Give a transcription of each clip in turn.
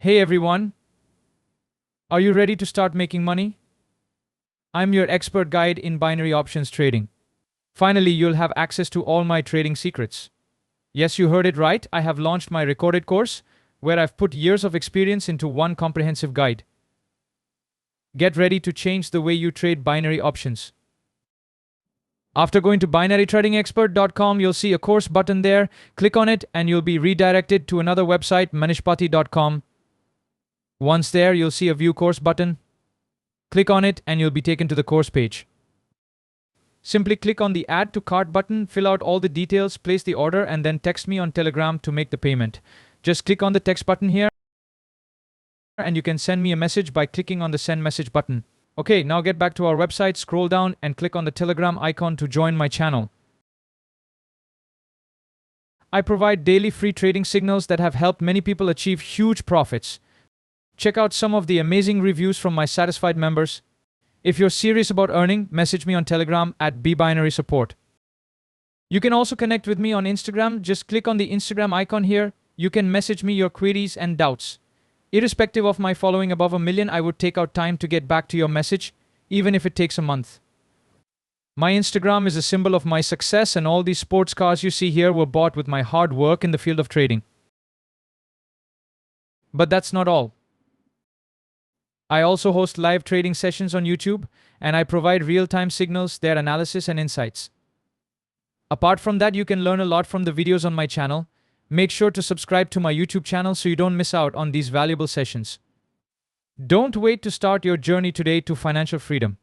Hey everyone, are you ready to start making money? I'm your expert guide in binary options trading. Finally, you'll have access to all my trading secrets. Yes, you heard it right. I have launched my recorded course where I've put years of experience into one comprehensive guide. Get ready to change the way you trade binary options. After going to binarytradingexpert.com, you'll see a course button there. Click on it and you'll be redirected to another website, manishpati.com. Once there, you'll see a View Course button. Click on it and you'll be taken to the course page. Simply click on the Add to Cart button, fill out all the details, place the order, and then text me on Telegram to make the payment. Just click on the text button here and you can send me a message by clicking on the Send Message button. Okay, now get back to our website, scroll down and click on the Telegram icon to join my channel. I provide daily free trading signals that have helped many people achieve huge profits. Check out some of the amazing reviews from my satisfied members. If you're serious about earning, message me on Telegram at @BBinarySupport. You can also connect with me on Instagram. Just click on the Instagram icon here. You can message me your queries and doubts. Irrespective of my following above 1 million, I would take out time to get back to your message, even if it takes a month. My Instagram is a symbol of my success, and all these sports cars you see here were bought with my hard work in the field of trading. But that's not all. I also host live trading sessions on YouTube, and I provide real-time signals, their analysis and insights. Apart from that, you can learn a lot from the videos on my channel. Make sure to subscribe to my YouTube channel so you don't miss out on these valuable sessions. Don't wait to start your journey today to financial freedom.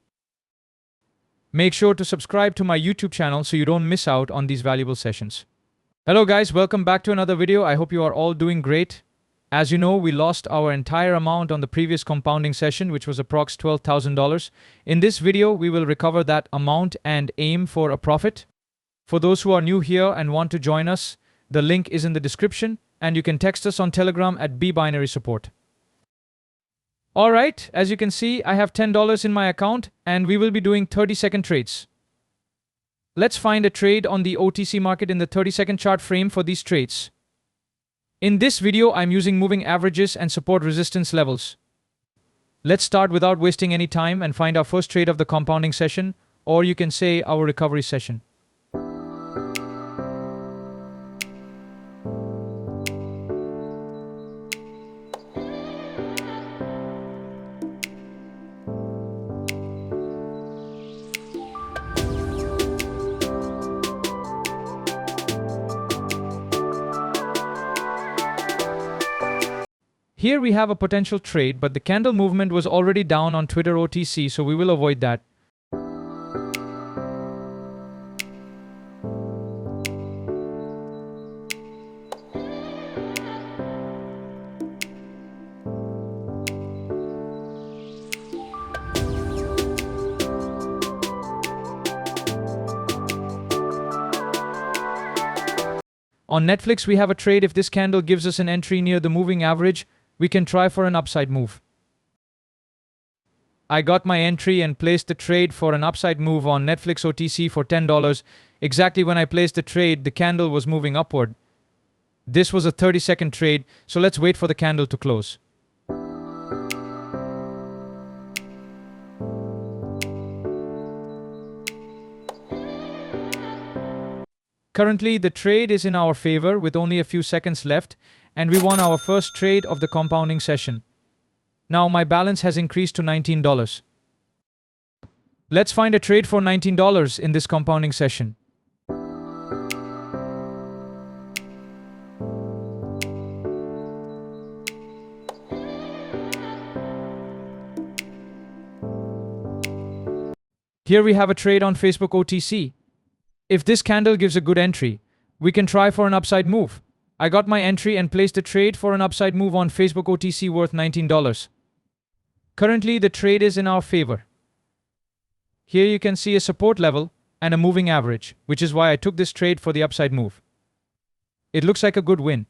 Make sure to subscribe to my YouTube channel so you don't miss out on these valuable sessions. Hello guys, welcome back to another video. I hope you are all doing great. As you know, we lost our entire amount on the previous compounding session, which was approx $12,000. In this video, we will recover that amount and aim for a profit. For those who are new here and want to join us, the link is in the description, and you can text us on Telegram at @BBinarySupport. Alright, as you can see, I have $10 in my account, and we will be doing 30-second trades. Let's find a trade on the OTC market in the 30-second chart frame for these trades. In this video, I'm using moving averages and support resistance levels. Let's start without wasting any time and find our first trade of the compounding session, or you can say our recovery session. Here we have a potential trade, but the candle movement was already down on Twitter OTC, so we will avoid that. On Netflix, we have a trade. If this candle gives us an entry near the moving average, we can try for an upside move. I got my entry and placed the trade for an upside move on Netflix OTC for $10. Exactly when I placed the trade, the candle was moving upward. This was a 30-second trade, so let's wait for the candle to close. Currently, the trade is in our favor with only a few seconds left, and we won our first trade of the compounding session. Now my balance has increased to $19. Let's find a trade for $19 in this compounding session. Here we have a trade on Facebook OTC. If this candle gives a good entry, we can try for an upside move. I got my entry and placed a trade for an upside move on Facebook OTC worth $19. Currently, the trade is in our favor. Here you can see a support level and a moving average, which is why I took this trade for the upside move. It looks like a good win.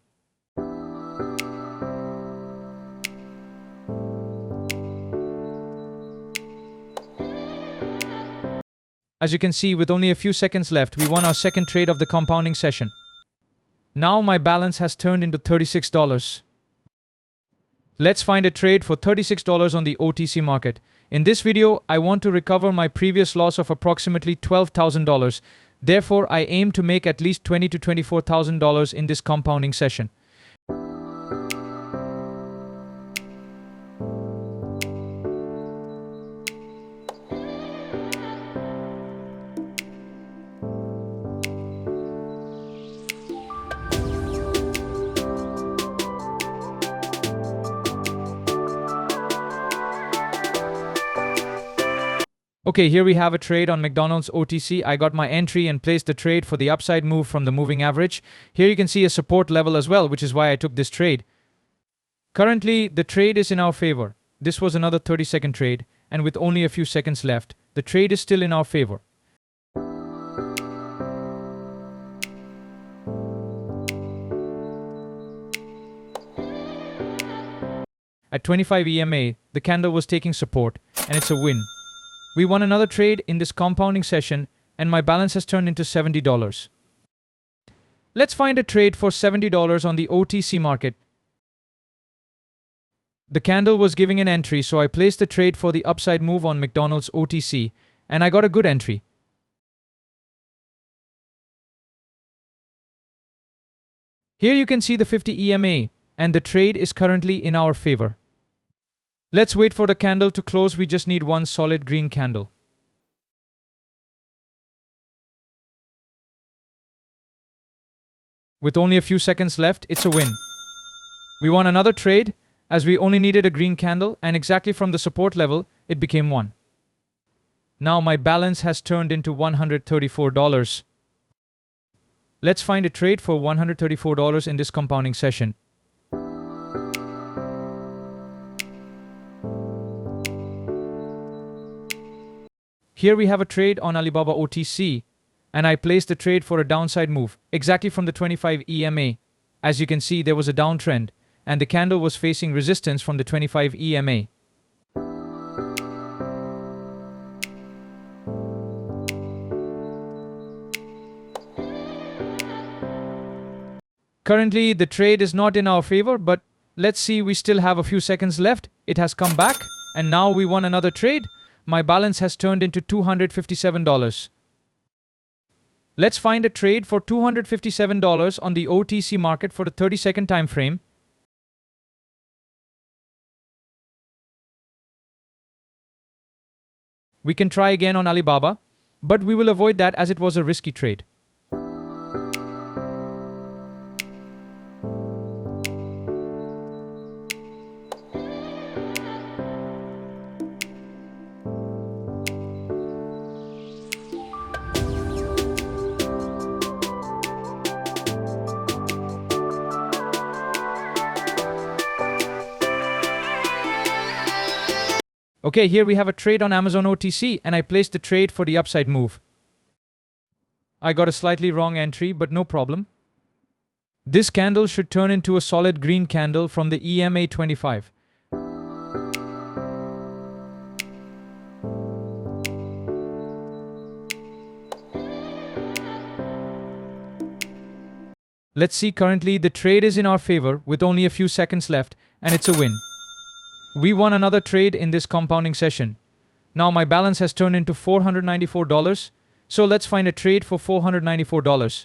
As you can see, with only a few seconds left, we won our second trade of the compounding session. Now my balance has turned into $36. Let's find a trade for $36 on the OTC market. In this video, I want to recover my previous loss of approximately $12,000. Therefore, I aim to make at least $20,000 to $24,000 in this compounding session. Okay, here we have a trade on McDonald's OTC. I got my entry and placed the trade for the upside move from the moving average. Here you can see a support level as well, which is why I took this trade. Currently, the trade is in our favor. This was another 30-second trade, and with only a few seconds left, the trade is still in our favor. At 25 EMA, the candle was taking support, and it's a win. We won another trade in this compounding session, and my balance has turned into $70. Let's find a trade for $70 on the OTC market. The candle was giving an entry, so I placed the trade for the upside move on McDonald's OTC, and I got a good entry. Here you can see the 50 EMA, and the trade is currently in our favor. Let's wait for the candle to close. We just need one solid green candle. With only a few seconds left, it's a win. We won another trade as we only needed a green candle, and exactly from the support level, it became one. Now my balance has turned into $134. Let's find a trade for $134 in this compounding session. Here we have a trade on Alibaba OTC, and I placed the trade for a downside move, exactly from the 25 EMA. As you can see, there was a downtrend, and the candle was facing resistance from the 25 EMA. Currently, the trade is not in our favor, but let's see, we still have a few seconds left. It has come back, and now we won another trade. My balance has turned into $257. Let's find a trade for $257 on the OTC market for the 30-second time frame. We can try again on Alibaba, but we will avoid that as it was a risky trade. Okay, here we have a trade on Amazon OTC, and I placed the trade for the upside move. I got a slightly wrong entry, but no problem. This candle should turn into a solid green candle from the EMA 25. Let's see, currently the trade is in our favor with only a few seconds left, and it's a win. We won another trade in this compounding session. Now my balance has turned into $494, so let's find a trade for $494.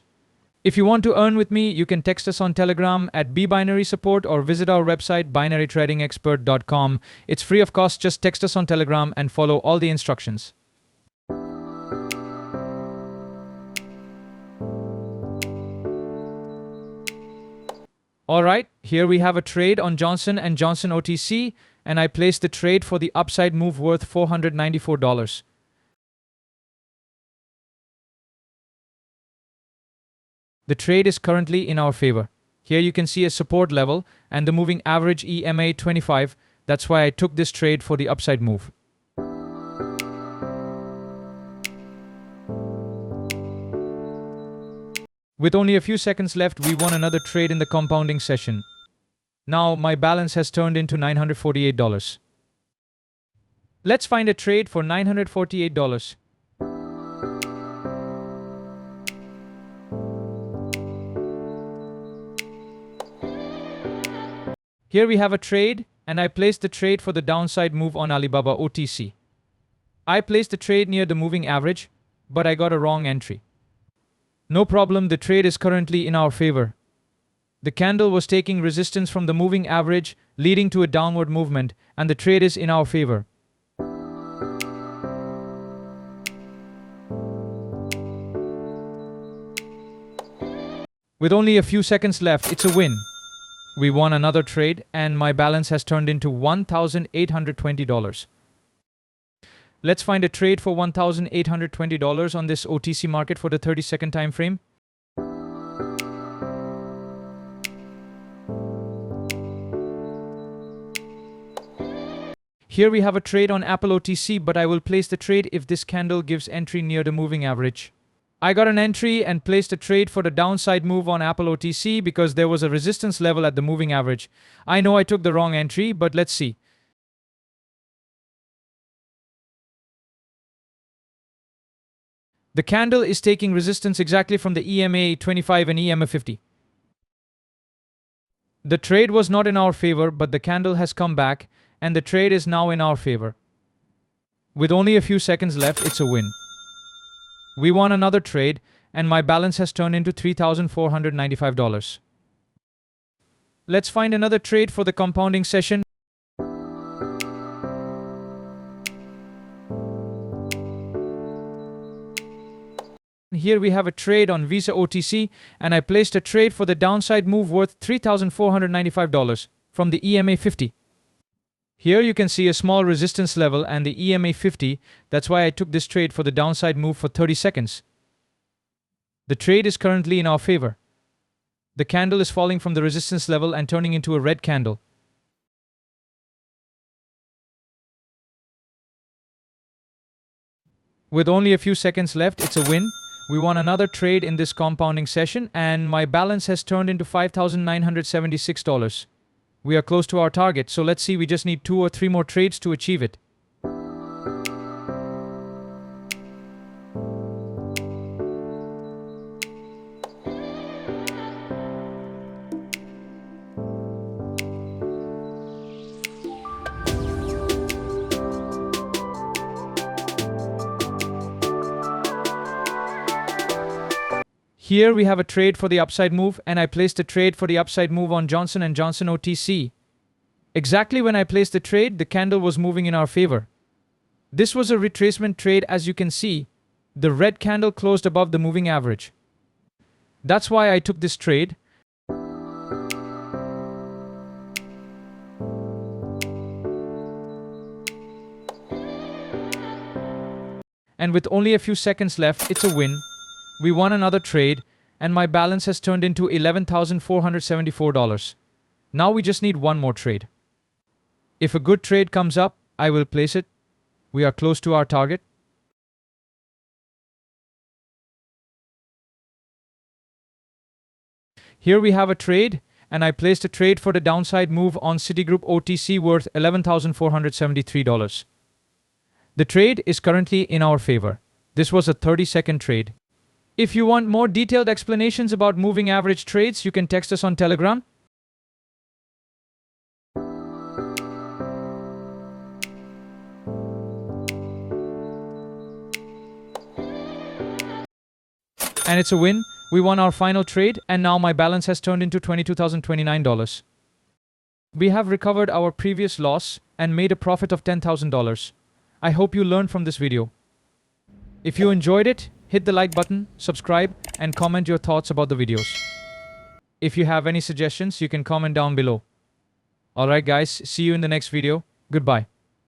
If you want to earn with me, you can text us on Telegram at @bbinarysupport or visit our website binarytradingexpert.com. It's free of cost. Just text us on Telegram and follow all the instructions. Alright, here we have a trade on Johnson & Johnson OTC, and I placed the trade for the upside move worth $494. The trade is currently in our favor. Here you can see a support level and the moving average EMA 25. That's why I took this trade for the upside move. With only a few seconds left, we won another trade in the compounding session. Now my balance has turned into $948. Let's find a trade for $948. Here we have a trade, and I placed the trade for the downside move on Alibaba OTC. I placed the trade near the moving average, but I got a wrong entry. No problem, the trade is currently in our favor. The candle was taking resistance from the moving average, leading to a downward movement, and the trade is in our favor. With only a few seconds left, it's a win. We won another trade, and my balance has turned into $1,820. Let's find a trade for $1,820 on this OTC market for the 30-second time frame. Here we have a trade on Apple OTC, but I will place the trade if this candle gives entry near the moving average. I got an entry and placed a trade for the downside move on Apple OTC because there was a resistance level at the moving average. I know I took the wrong entry, but let's see. The candle is taking resistance exactly from the EMA 25 and EMA 50. The trade was not in our favor, but the candle has come back, and the trade is now in our favor. With only a few seconds left, it's a win. We won another trade, and my balance has turned into $3,495. Let's find another trade for the compounding session. Here we have a trade on Visa OTC, and I placed a trade for the downside move worth $3,495 from the EMA 50. Here you can see a small resistance level and the EMA 50, that's why I took this trade for the downside move for 30 seconds. The trade is currently in our favor. The candle is falling from the resistance level and turning into a red candle. With only a few seconds left, it's a win. We won another trade in this compounding session, and my balance has turned into $5,976. We are close to our target, so let's see, we just need 2 or 3 more trades to achieve it. Here we have a trade for the upside move, and I placed a trade for the upside move on Johnson & Johnson OTC. Exactly when I placed the trade, the candle was moving in our favor. This was a retracement trade, as you can see. The red candle closed above the moving average. That's why I took this trade. And with only a few seconds left, it's a win. We won another trade, and my balance has turned into $11,474. Now we just need one more trade. If a good trade comes up, I will place it. We are close to our target. Here we have a trade, and I placed a trade for the downside move on Citigroup OTC worth $11,473. The trade is currently in our favor. This was a 30-second trade. If you want more detailed explanations about moving average trades, you can text us on Telegram. And it's a win. We won our final trade, and now my balance has turned into $22,029. We have recovered our previous loss and made a profit of $10,000. I hope you learned from this video. If you enjoyed it, hit the like button, subscribe, and comment your thoughts about the videos. If you have any suggestions, you can comment down below. Alright guys, see you in the next video. Goodbye.